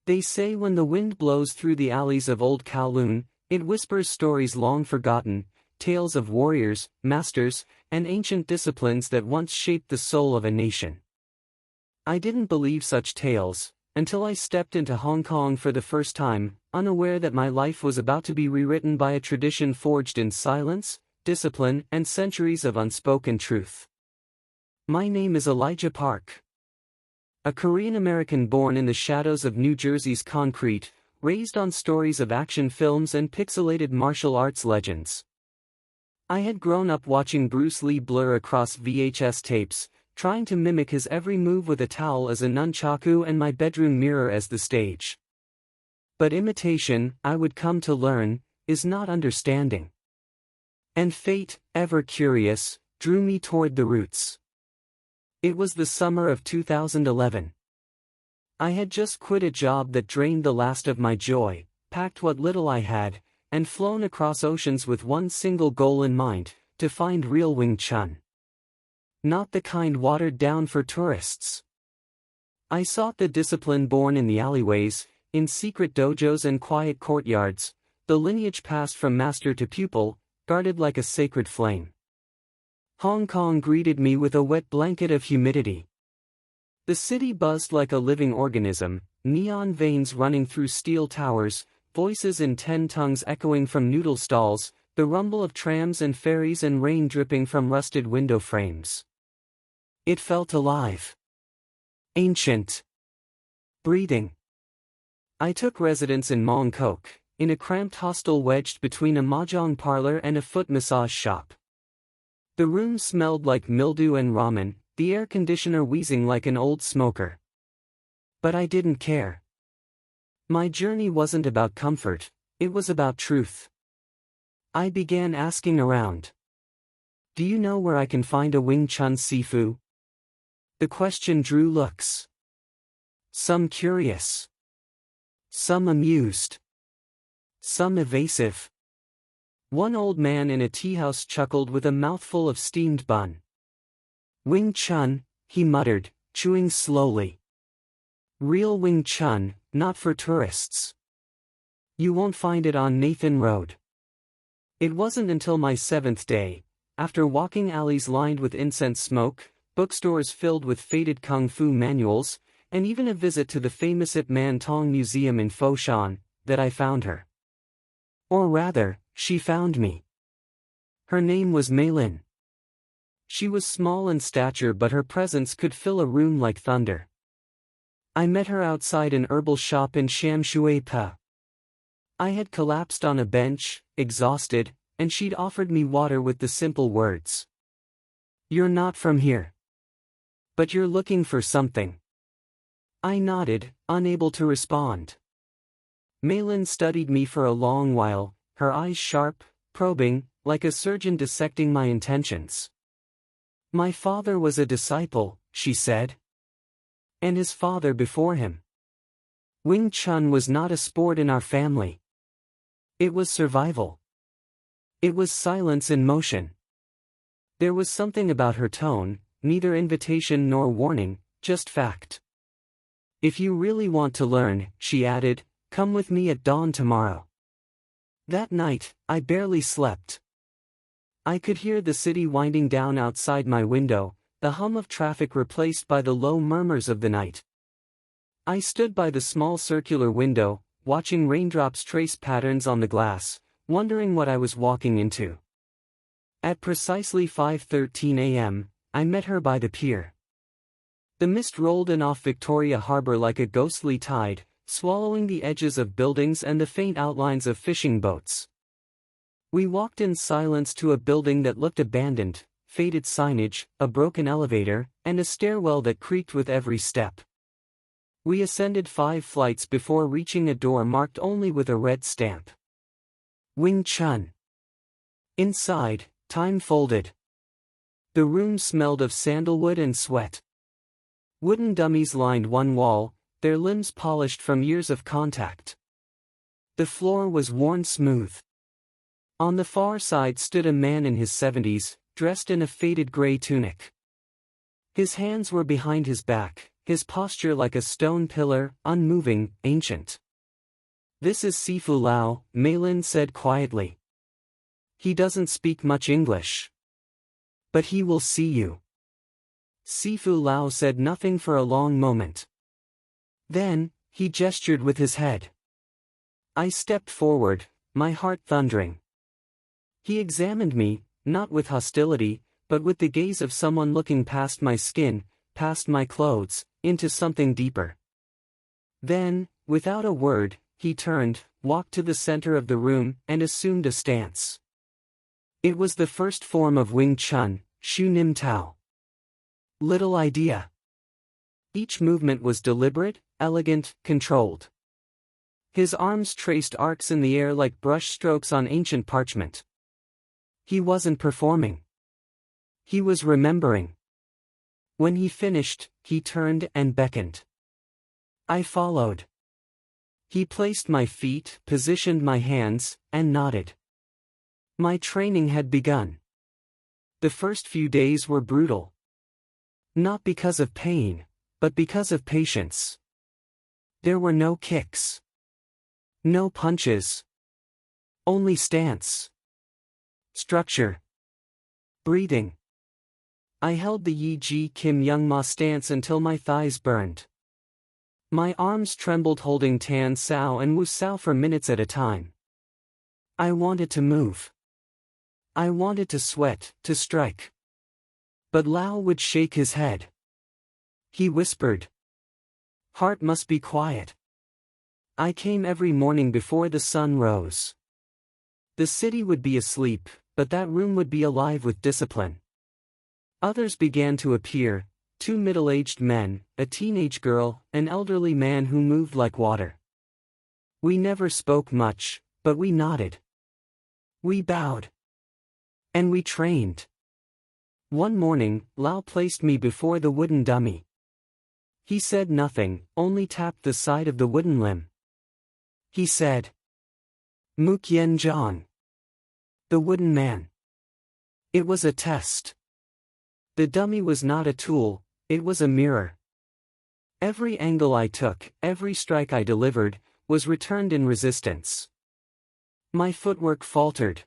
They say when the wind blows through the alleys of old Kowloon, it whispers stories long forgotten, tales of warriors, masters, and ancient disciplines that once shaped the soul of a nation. I didn't believe such tales, until I stepped into Hong Kong for the first time, unaware that my life was about to be rewritten by a tradition forged in silence, discipline, and centuries of unspoken truth. My name is Elijah Park. A Korean-American born in the shadows of New Jersey's concrete, raised on stories of action films and pixelated martial arts legends. I had grown up watching Bruce Lee blur across VHS tapes, trying to mimic his every move with a towel as a nunchaku and my bedroom mirror as the stage. But imitation, I would come to learn, is not understanding. And fate, ever curious, drew me toward the roots. It was the summer of 2011. I had just quit a job that drained the last of my joy, packed what little I had, and flown across oceans with one single goal in mind, to find real Wing Chun. Not the kind watered down for tourists. I sought the discipline born in the alleyways, in secret dojos and quiet courtyards, the lineage passed from master to pupil, guarded like a sacred flame. Hong Kong greeted me with a wet blanket of humidity. The city buzzed like a living organism, neon veins running through steel towers, voices in 10 tongues echoing from noodle stalls, the rumble of trams and ferries and rain dripping from rusted window frames. It felt alive. Ancient. Breathing. I took residence in Mong Kok, in a cramped hostel wedged between a mahjong parlor and a foot massage shop. The room smelled like mildew and ramen, the air conditioner wheezing like an old smoker. But I didn't care. My journey wasn't about comfort, it was about truth. I began asking around. Do you know where I can find a Wing Chun Sifu? The question drew looks. Some curious. Some amused. Some evasive. One old man in a teahouse chuckled with a mouthful of steamed bun. Wing Chun, he muttered, chewing slowly. Real Wing Chun, not for tourists. You won't find it on Nathan Road. It wasn't until my 7th day, after walking alleys lined with incense smoke, bookstores filled with faded kung fu manuals, and even a visit to the famous Ip Man Tong Museum in Foshan, that I found her. Or rather, she found me. Her name was Mei Lin. She was small in stature but her presence could fill a room like thunder. I met her outside an herbal shop in Sham Shui Pa. I had collapsed on a bench, exhausted, and she'd offered me water with the simple words. You're not from here. But you're looking for something. I nodded, unable to respond. Mei Lin studied me for a long while, her eyes sharp, probing, like a surgeon dissecting my intentions. My father was a disciple, she said. And his father before him. Wing Chun was not a sport in our family. It was survival. It was silence in motion. There was something about her tone, neither invitation nor warning, just fact. If you really want to learn, she added, come with me at dawn tomorrow. That night, I barely slept. I could hear the city winding down outside my window, the hum of traffic replaced by the low murmurs of the night. I stood by the small circular window, watching raindrops trace patterns on the glass, wondering what I was walking into. At precisely 5:13 a.m., I met her by the pier. The mist rolled in off Victoria Harbour like a ghostly tide, swallowing the edges of buildings and the faint outlines of fishing boats. We walked in silence to a building that looked abandoned, faded signage, a broken elevator, and a stairwell that creaked with every step. We ascended 5 flights before reaching a door marked only with a red stamp. Wing Chun. Inside, time folded. The room smelled of sandalwood and sweat. Wooden dummies lined one wall, their limbs polished from years of contact. The floor was worn smooth. On the far side stood a man in his 70s, dressed in a faded gray tunic. His hands were behind his back, his posture like a stone pillar, unmoving, ancient. "This is Sifu Lao," Malin said quietly. "He doesn't speak much English. But he will see you." Sifu Lao said nothing for a long moment. Then, he gestured with his head. I stepped forward, my heart thundering. He examined me, not with hostility, but with the gaze of someone looking past my skin, past my clothes, into something deeper. Then, without a word, he turned, walked to the center of the room, and assumed a stance. It was the first form of Wing Chun, Shu Nim Tao. Little idea. Each movement was deliberate, elegant, controlled. His arms traced arcs in the air like brush strokes on ancient parchment. He wasn't performing. He was remembering. When he finished, he turned and beckoned. I followed. He placed my feet, positioned my hands, and nodded. My training had begun. The first few days were brutal. Not because of pain, but because of patience. There were no kicks. No punches. Only stance. Structure. Breathing. I held the Yi Ji Kim Young Ma stance until my thighs burned. My arms trembled holding Tan Sao and Wu Sao for minutes at a time. I wanted to move. I wanted to sweat, to strike. But Lao would shake his head. He whispered. Heart must be quiet. I came every morning before the sun rose. The city would be asleep, but that room would be alive with discipline. Others began to appear, 2 middle-aged men, a teenage girl, an elderly man who moved like water. We never spoke much, but we nodded. We bowed. And we trained. One morning, Lao placed me before the wooden dummy. He said nothing, only tapped the side of the wooden limb. He said, Mukyen John. The wooden man. It was a test. The dummy was not a tool, it was a mirror. Every angle I took, every strike I delivered, was returned in resistance. My footwork faltered.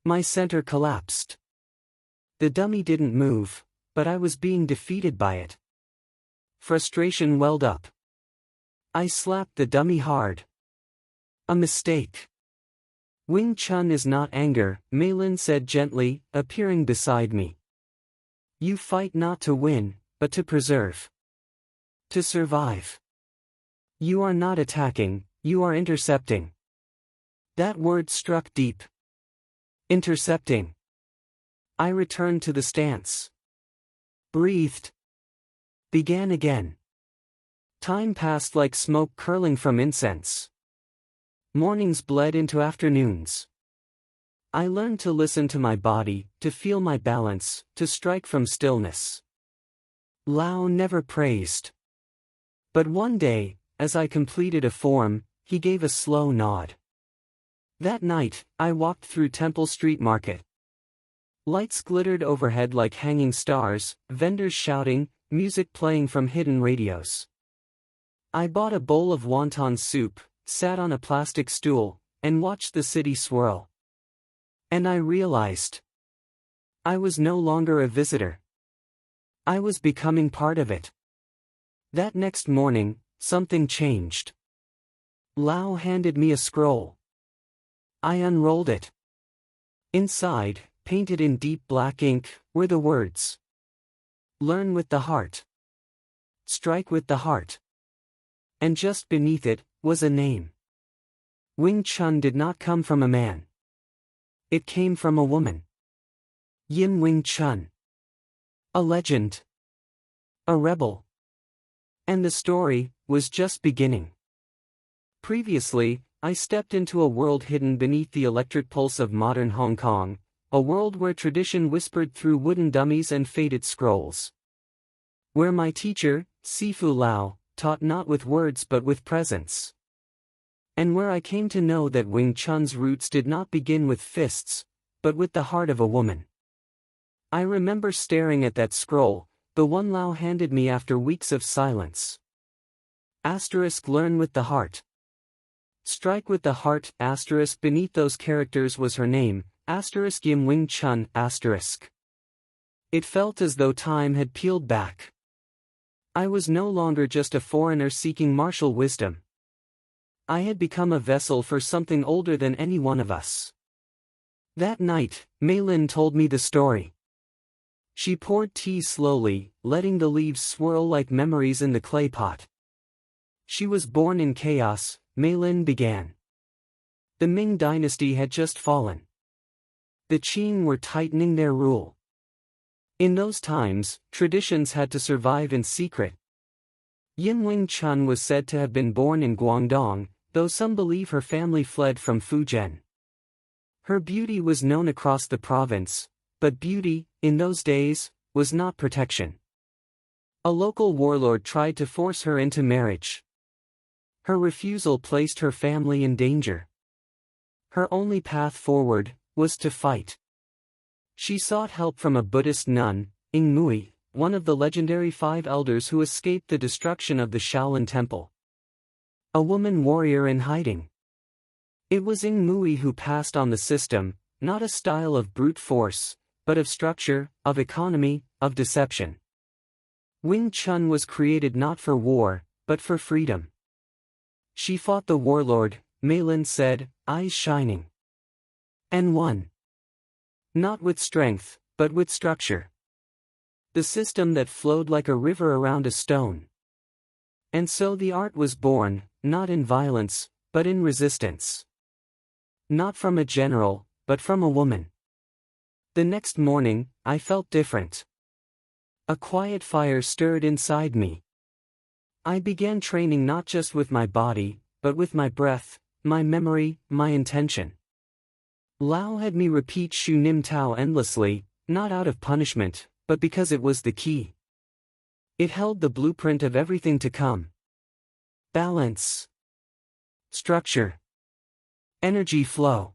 My center collapsed. The dummy didn't move, but I was being defeated by it. Frustration welled up. I slapped the dummy hard. A mistake. Wing Chun is not anger, Malin said gently, appearing beside me. You fight not to win, but to preserve. To survive. You are not attacking, you are intercepting. That word struck deep. Intercepting. I returned to the stance. Breathed. Began again. Time passed like smoke curling from incense. Mornings bled into afternoons. I learned to listen to my body, to feel my balance, to strike from stillness. Lao never praised. But one day, as I completed a form, he gave a slow nod. That night, I walked through Temple Street Market. Lights glittered overhead like hanging stars, vendors shouting, music playing from hidden radios. I bought a bowl of wonton soup, sat on a plastic stool, and watched the city swirl. And I realized. I was no longer a visitor. I was becoming part of it. That next morning, something changed. Lao handed me a scroll. I unrolled it. Inside, painted in deep black ink, were the words. Learn with the heart. Strike with the heart. And just beneath it, was a name. Wing Chun did not come from a man. It came from a woman. Yin Wing Chun. A legend. A rebel. And the story was just beginning. Previously, I stepped into a world hidden beneath the electric pulse of modern Hong Kong, a world where tradition whispered through wooden dummies and faded scrolls. Where my teacher, Sifu Lao, taught not with words but with presence. And where I came to know that Wing Chun's roots did not begin with fists, but with the heart of a woman. I remember staring at that scroll, the one Lao handed me after weeks of silence. Learn with the heart. Strike with the heart. Beneath those characters was her name, Yim Wing Chun. It felt as though time had peeled back. I was no longer just a foreigner seeking martial wisdom. I had become a vessel for something older than any one of us. That night, Mei Lin told me the story. She poured tea slowly, letting the leaves swirl like memories in the clay pot. She was born in chaos, Mei Lin began. The Ming dynasty had just fallen. The Qing were tightening their rule. In those times, traditions had to survive in secret. Yin Wing Chun was said to have been born in Guangdong, though some believe her family fled from Fujian. Her beauty was known across the province, but beauty, in those days, was not protection. A local warlord tried to force her into marriage. Her refusal placed her family in danger. Her only path forward was to fight. She sought help from a Buddhist nun, Ing Mui, one of the legendary 5 elders who escaped the destruction of the Shaolin Temple. A woman warrior in hiding. It was Ing Mui who passed on the system, not a style of brute force, but of structure, of economy, of deception. Wing Chun was created not for war, but for freedom. She fought the warlord, Mei Lin said, eyes shining. And won. Not with strength, but with structure. The system that flowed like a river around a stone. And so the art was born, not in violence, but in resistance. Not from a general, but from a woman. The next morning, I felt different. A quiet fire stirred inside me. I began training not just with my body, but with my breath, my memory, my intention. Lao had me repeat Shu Nim Tao endlessly, not out of punishment, but because it was the key. It held the blueprint of everything to come. Balance. Structure. Energy flow.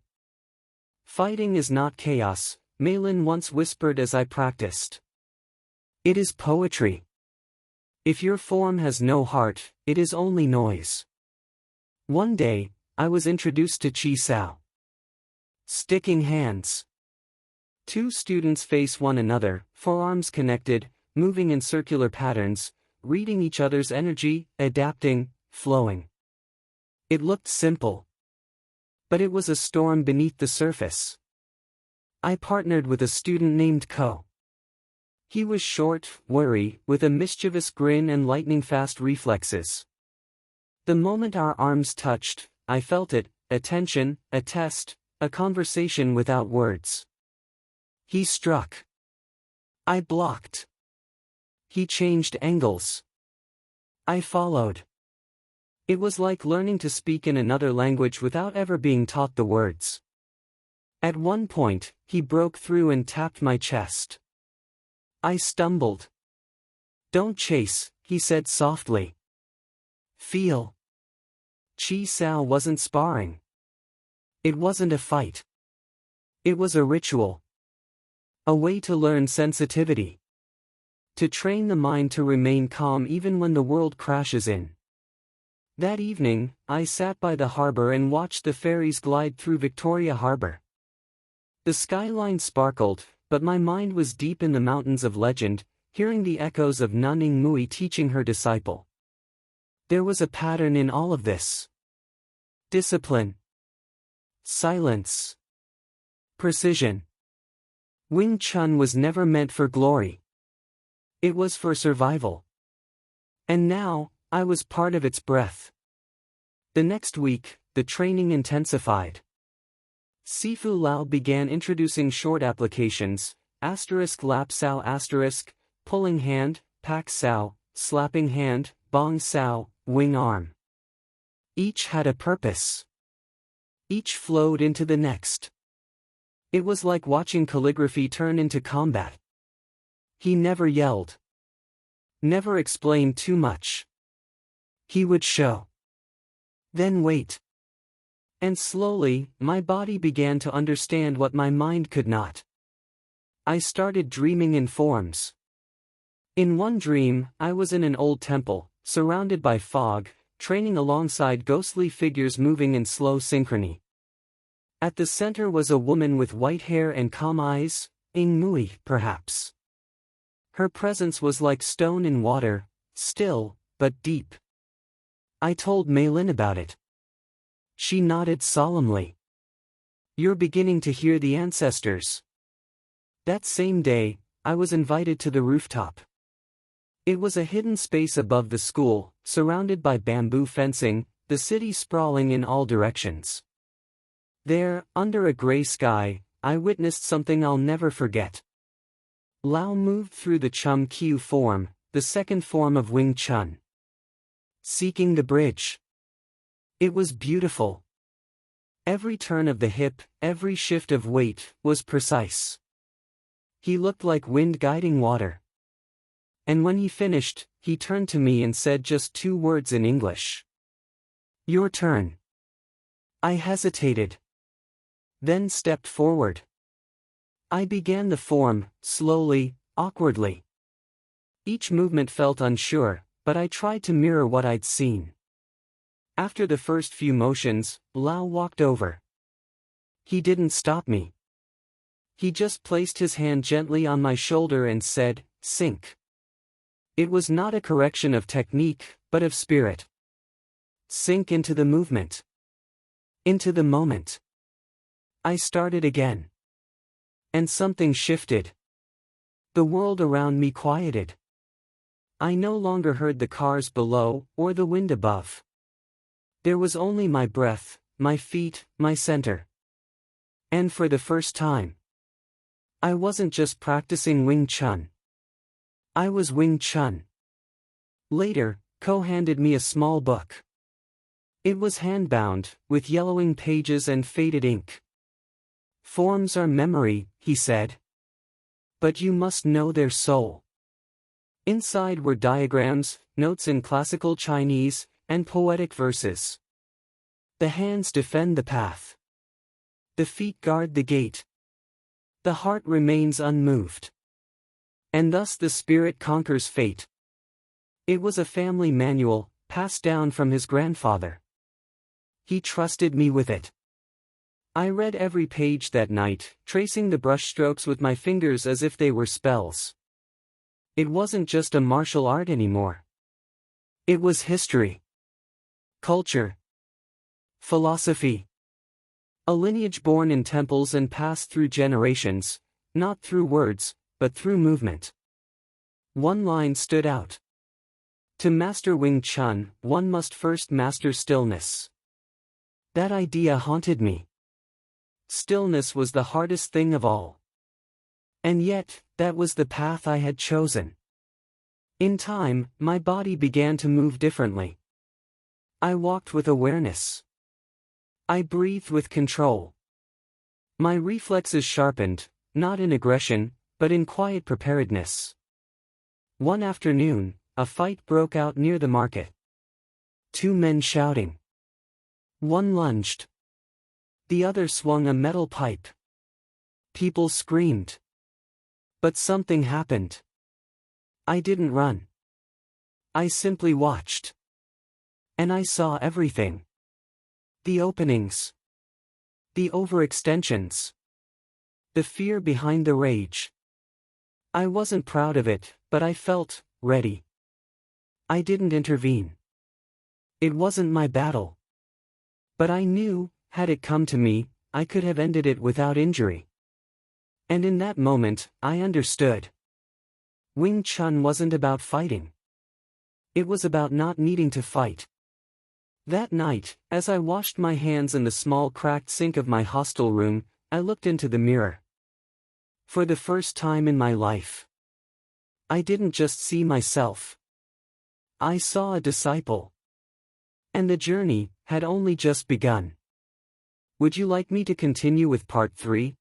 Fighting is not chaos, Mei Lin once whispered as I practiced. It is poetry. If your form has no heart, it is only noise. One day, I was introduced to Chi Sao. Sticking hands. 2 students face one another, forearms connected, moving in circular patterns, reading each other's energy, adapting, flowing. It looked simple. But it was a storm beneath the surface. I partnered with a student named Ko. He was short, wary, with a mischievous grin and lightning-fast reflexes. The moment our arms touched, I felt it, a tension, a test, a conversation without words. He struck. I blocked. He changed angles. I followed. It was like learning to speak in another language without ever being taught the words. At one point, he broke through and tapped my chest. I stumbled. Don't chase, he said softly. Feel. Chi Sao wasn't sparring. It wasn't a fight. It was a ritual. A way to learn sensitivity. To train the mind to remain calm even when the world crashes in. That evening, I sat by the harbor and watched the ferries glide through Victoria Harbor. The skyline sparkled, but my mind was deep in the mountains of legend, hearing the echoes of Nun Ing Mui teaching her disciple. There was a pattern in all of this. Discipline. Silence. Precision. Wing Chun was never meant for glory. It was for survival. And now, I was part of its breath. The next week, the training intensified. Sifu Lao began introducing short applications, lap sao pulling hand, pak sao, slapping hand, bong sao, wing arm. Each had a purpose. Each flowed into the next. It was like watching calligraphy turn into combat. He never yelled. Never explained too much. He would show. Then wait. And slowly, my body began to understand what my mind could not. I started dreaming in forms. In one dream, I was in an old temple, surrounded by fog, training alongside ghostly figures moving in slow synchrony. At the center was a woman with white hair and calm eyes, Ing Mui, perhaps. Her presence was like stone in water, still, but deep. I told Maylin about it. She nodded solemnly. You're beginning to hear the ancestors. That same day, I was invited to the rooftop. It was a hidden space above the school, surrounded by bamboo fencing, the city sprawling in all directions. There, under a gray sky, I witnessed something I'll never forget. Lao moved through the Chum Kiu form, the second form of Wing Chun. Seeking the bridge. It was beautiful. Every turn of the hip, every shift of weight, was precise. He looked like wind guiding water. And when he finished, he turned to me and said just 2 words in English. Your turn. I hesitated. Then stepped forward. I began the form, slowly, awkwardly. Each movement felt unsure, but I tried to mirror what I'd seen. After the first few motions, Lao walked over. He didn't stop me. He just placed his hand gently on my shoulder and said, "Sink." It was not a correction of technique, but of spirit. Sink into the movement. Into the moment. I started again. And something shifted. The world around me quieted. I no longer heard the cars below, or the wind above. There was only my breath, my feet, my center. And for the first time, I wasn't just practicing Wing Chun. I was Wing Chun. Later, Ko handed me a small book. It was hand-bound, with yellowing pages and faded ink. Forms are memory, he said. But you must know their soul. Inside were diagrams, notes in classical Chinese, and poetic verses. The hands defend the path. The feet guard the gate. The heart remains unmoved. And thus the spirit conquers fate. It was a family manual, passed down from his grandfather. He trusted me with it. I read every page that night, tracing the brushstrokes with my fingers as if they were spells. It wasn't just a martial art anymore. It was history. Culture. Philosophy. A lineage born in temples and passed through generations, not through words, but through movement. One line stood out. To master Wing Chun, one must first master stillness. That idea haunted me. Stillness was the hardest thing of all. And yet, that was the path I had chosen. In time, my body began to move differently. I walked with awareness. I breathed with control. My reflexes sharpened, not in aggression, but in quiet preparedness. One afternoon, a fight broke out near the market. 2 men shouting. One lunged. The other swung a metal pipe. People screamed. But something happened. I didn't run. I simply watched. And I saw everything. The openings. The overextensions. The fear behind the rage. I wasn't proud of it, but I felt ready. I didn't intervene. It wasn't my battle. But I knew, had it come to me, I could have ended it without injury. And in that moment, I understood. Wing Chun wasn't about fighting. It was about not needing to fight. That night, as I washed my hands in the small cracked sink of my hostel room, I looked into the mirror. For the first time in my life, I didn't just see myself. I saw a disciple. And the journey had only just begun. Would you like me to continue with part 3?